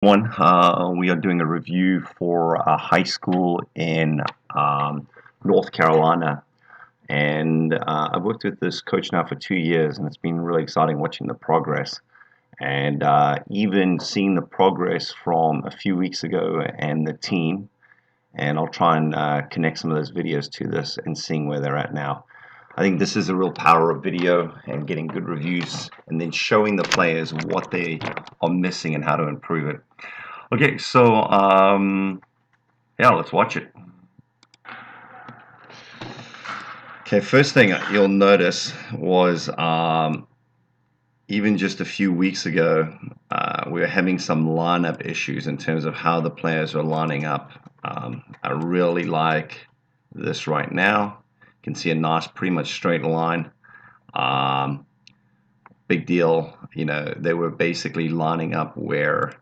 We are doing a review for a high school in North Carolina. And I've worked with this coach now for 2 years, and it's been really exciting watching the progress. And even seeing the progress from a few weeks ago and the team. And I'll try and connect some of those videos to this and seeing where they're at now. I think this is the real power of video and getting good reviews and then showing the players what they are missing and how to improve it. Okay, so yeah, let's watch it. Okay, first thing you'll notice was even just a few weeks ago, we were having some lineup issues in terms of how the players were lining up. I really like this right now. You can see a nice, pretty much straight line. Big deal, you know, they were basically lining up where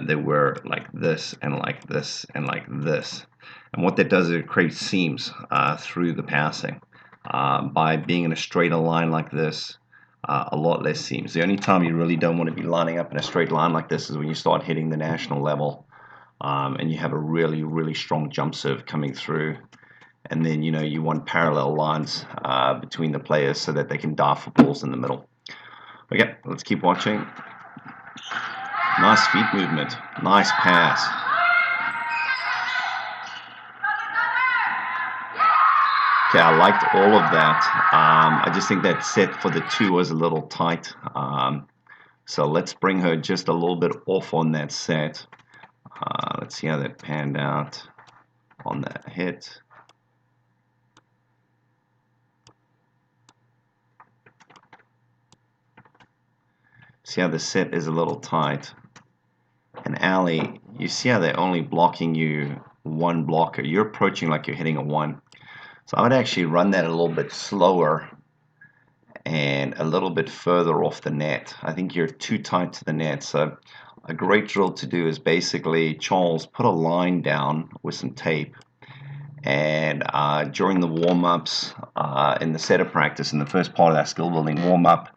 they were like this and like this and like this. And what that does is it creates seams through the passing. By being in a straighter line like this, a lot less seams. The only time you really don't want to be lining up in a straight line like this is when you start hitting the national level and you have a really, really strong jump serve coming through. And then, you know, you want parallel lines between the players so that they can dive for balls in the middle. Okay, let's keep watching. Nice feet movement, nice pass. Okay, I liked all of that. I just think that set for the two was a little tight. So let's bring her just a little bit off on that set. Let's see how that panned out on that hit. See how the set is a little tight. And Ali, you see how they're only blocking you one blocker. You're approaching like you're hitting a one. So I would actually run that a little bit slower and a little bit further off the net. I think you're too tight to the net. So a great drill to do is basically, Charles, put a line down with some tape. And during the warm-ups, in the setup practice, in the first part of that skill building warm-up,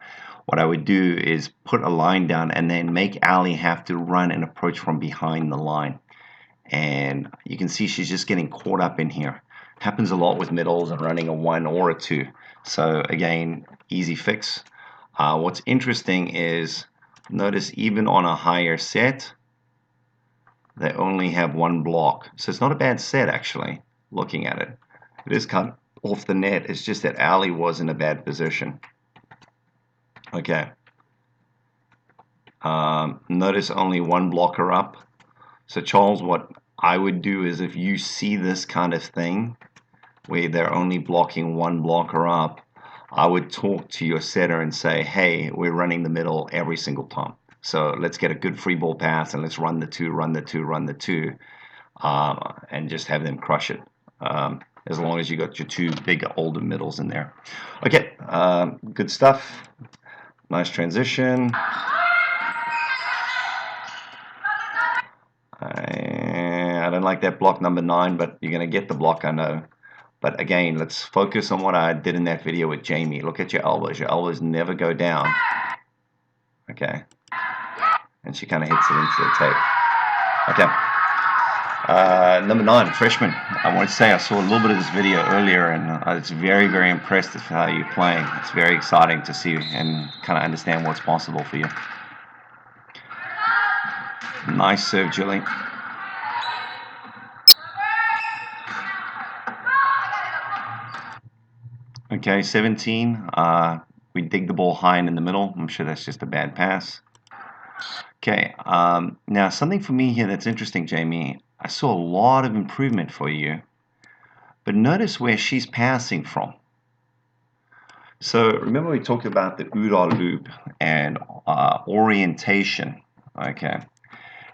what I would do is put a line down and then make Ali have to run and approach from behind the line. And you can see she's just getting caught up in here. Happens a lot with middles and running a one or a two. So again, easy fix. What's interesting is, notice even on a higher set, they only have one block. So it's not a bad set actually, looking at it. It is cut off the net. It's just that Ali was in a bad position. Okay. Notice only one blocker up. So Charles, what I would do is, if you see this kind of thing where they're only blocking one blocker up, I would talk to your setter and say, hey, we're running the middle every single time. So let's get a good free ball pass and let's run the two, run the two, run the two, and just have them crush it. As long as you got your two big older middles in there. Okay, good stuff. Nice transition. I don't like that block number 9, but you're going to get the block, I know. But again, let's focus on what I did in that video with Jamie. Look at your elbows. Your elbows never go down. Okay. And she kind of hits it into the tape. Okay. Number 9, freshman. I want to say I saw a little bit of this video earlier, and I was very, very impressed with how you're playing. It's very exciting to see and kind of understand what's possible for you. Nice serve, Gyulai. Okay, 17. We dig the ball high and in the middle. I'm sure that's just a bad pass. Okay, now something for me here that's interesting, Jamie. I saw a lot of improvement for you, but notice where she's passing from. So remember we talked about the OODA loop and orientation, okay?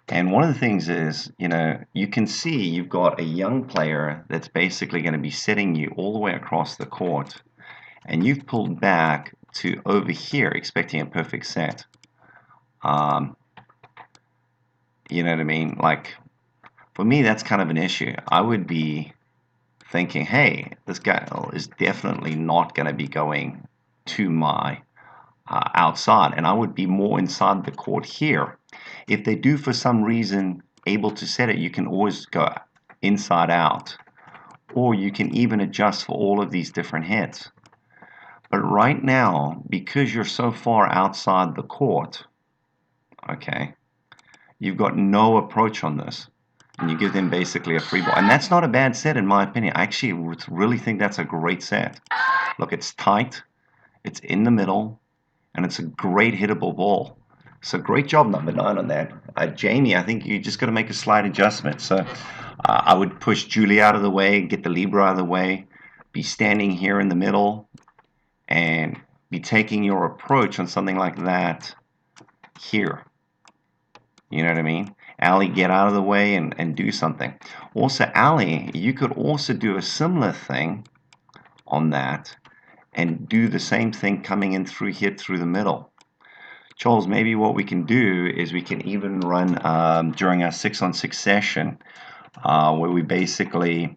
And one of the things is, you know, you can see you've got a young player that's basically going to be setting you all the way across the court, and you've pulled back to over here expecting a perfect set. You know what I mean? Like, for me, that's kind of an issue. I would be thinking, hey, this guy is definitely not going to be going to my outside, and I would be more inside the court here. If they do for some reason able to set it, you can always go inside out, or you can even adjust for all of these different heads. But right now, because you're so far outside the court, okay, you've got no approach on this, and you give them basically a free ball. And that's not a bad set in my opinion. I actually really think that's a great set. Look, it's tight, it's in the middle, and it's a great hittable ball. So great job, number 9, on that. Jamie, I think you just got to make a slight adjustment. So I would push Julie out of the way, get the Libra out of the way, be standing here in the middle, and be taking your approach on something like that here. You know what I mean? Allie, get out of the way and do something. Also, Allie, you could also do a similar thing on that and do the same thing coming in through here through the middle. Charles, maybe what we can do is we can even run during our 6-on-6 session where we basically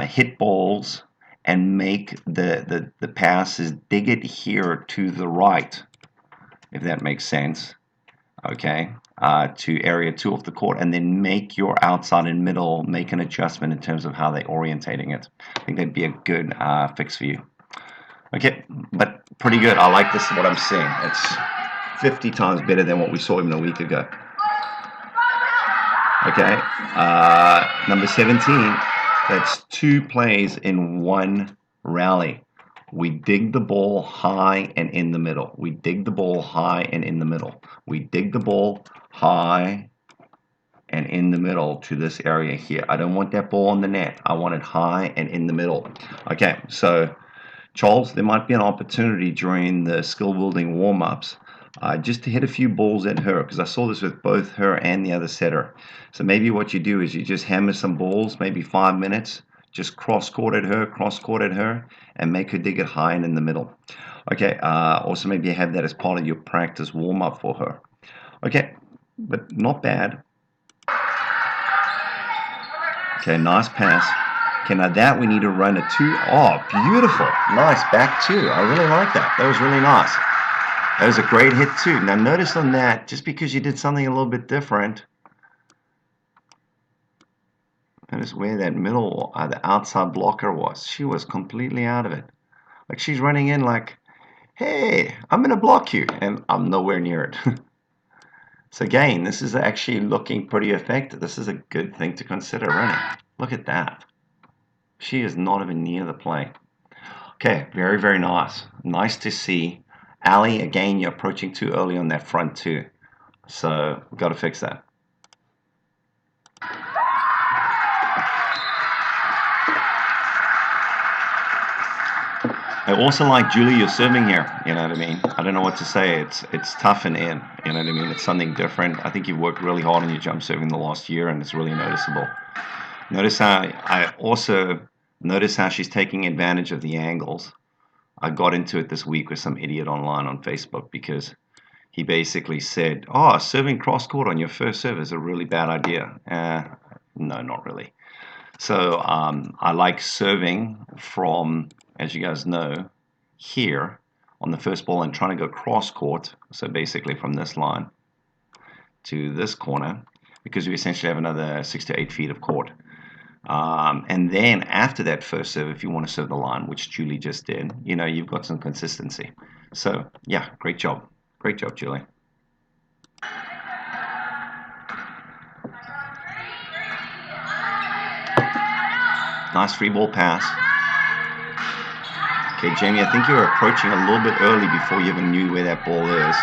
hit balls and make the passes, dig it here to the right, if that makes sense, okay, to area 2 of the court, and then make your outside and middle, make an adjustment in terms of how they're orientating it. I think that'd be a good fix for you. Okay, but pretty good. I like this, what I'm seeing. It's 50 times better than what we saw even a week ago. Okay, number 17, that's 2 plays in 1 rally. We dig the ball high and in the middle. We dig the ball high and in the middle. We dig the ball high and in the middle to this area here. I don't want that ball on the net. I want it high and in the middle. Okay, so Charles, there might be an opportunity during the skill building warm-ups just to hit a few balls at her, because I saw this with both her and the other setter. So maybe what you do is you just hammer some balls, maybe 5 minutes, just cross-court at her, and make her dig it high and in the middle. Okay, also maybe have that as part of your practice warm-up for her. Okay, but not bad. Okay, nice pass. Okay, now that we need to run a 2. Oh, beautiful. Nice back 2. I really like that. That was really nice. That was a great hit too. Now notice on that, just because you did something a little bit different, notice where that middle, the outside blocker was. She was completely out of it. Like she's running in like, hey, I'm going to block you. And I'm nowhere near it. So again, this is actually looking pretty effective. This is a good thing to consider running. Look at that. She is not even near the play. Okay, very, very nice. Nice to see. Allie, again, you're approaching too early on that front too. So we've got to fix that. I also like Julie, you're serving here. You know what I mean? I don't know what to say. It's tough and in. You know what I mean? It's something different. I think you've worked really hard on your jump serving the last year, and it's really noticeable. Notice how she's taking advantage of the angles. I got into it this week with some idiot online on Facebook because he basically said, oh, serving cross-court on your first serve is a really bad idea. No, not really. So I like serving from, as you guys know, here on the first ball and trying to go cross-court, so basically from this line to this corner, because we essentially have another 6 to 8 feet of court. And then after that first serve, if you want to serve the line, which Julie just did, you know, you've got some consistency. So, yeah, great job. Great job, Julie. Nice free ball pass. Okay, Jamie, I think you were approaching a little bit early before you even knew where that ball is.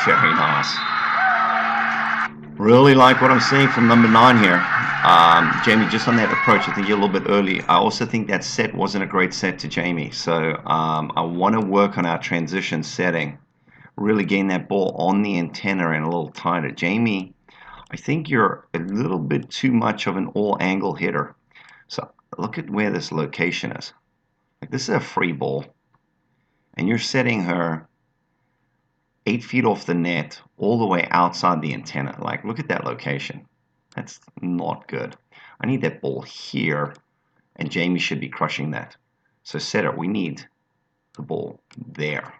Very nice. Really like what I'm seeing from number 9 here. Jamie, just on that approach, I think you're a little bit early. I also think that set wasn't a great set to Jamie. So I want to work on our transition setting. Really gain that ball on the antenna and a little tighter. Jamie, I think you're a little bit too much of an all-angle hitter. So look at where this location is. Like this is a free ball. And you're setting her 8 feet off the net, all the way outside the antenna. Like, look at that location. That's not good. I need that ball here, and Jamie should be crushing that. So setter, we need the ball there.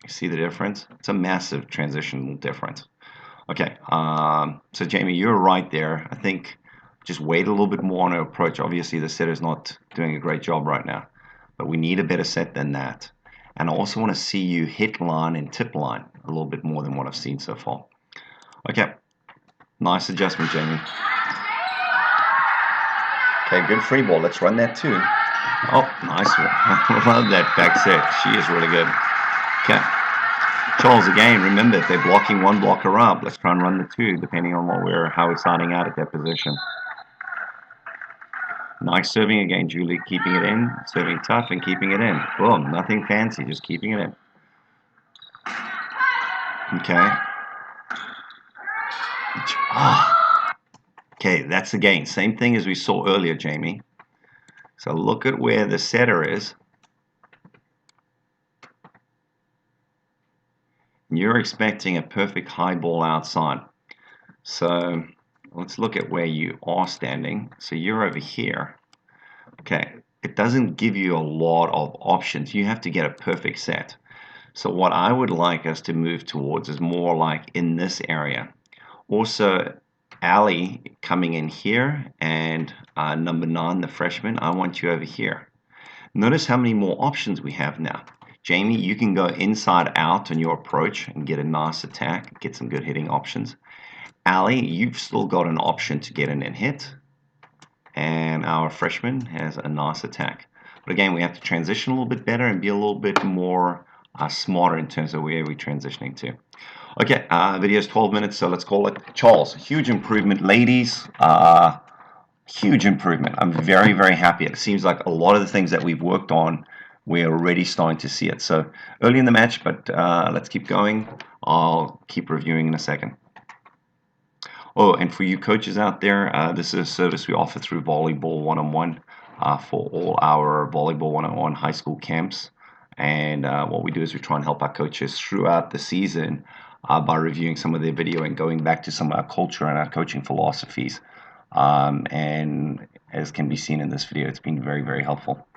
You see the difference? It's a massive transitional difference. Okay, so Jamie, you're right there. I think just wait a little bit more on our approach. Obviously, the setter's not doing a great job right now, but we need a better set than that. And I also want to see you hit line and tip line a little bit more than what I've seen so far. Okay, nice adjustment, Jamie. Okay, good free ball. Let's run that too. Oh, nice one. I love that back set. She is really good. Okay. Charles, again, remember, if they're blocking one blocker up, let's try and run the two, depending on how we're starting out at that position. Nice serving again, Julie, keeping it in, serving tough and keeping it in. Boom, nothing fancy, just keeping it in. Okay. Okay, that's again, same thing as we saw earlier, Jamie. So look at where the setter is. You're expecting a perfect high ball outside. So let's look at where you are standing. So you're over here. Okay, it doesn't give you a lot of options. You have to get a perfect set. So what I would like us to move towards is more like in this area. Also, Ali coming in here, and number 9, the freshman, I want you over here. Notice how many more options we have now. Jamie, you can go inside out on your approach and get a nice attack, get some good hitting options. Ali, you've still got an option to get in and hit. And our freshman has a nice attack. But again, we have to transition a little bit better and be a little bit more smarter in terms of where we're transitioning to. Okay, video is 12 minutes, so let's call it Charles. Huge improvement, ladies. Huge improvement. I'm very, very happy. It seems like a lot of the things that we've worked on, we're already starting to see it. So early in the match, but let's keep going. I'll keep reviewing in a second. Oh, and for you coaches out there, this is a service we offer through Volleyball1on1 for all our Volleyball1on1 high school camps. And what we do is we try and help our coaches throughout the season by reviewing some of their video and going back to some of our culture and our coaching philosophies. And as can be seen in this video, it's been very, very helpful.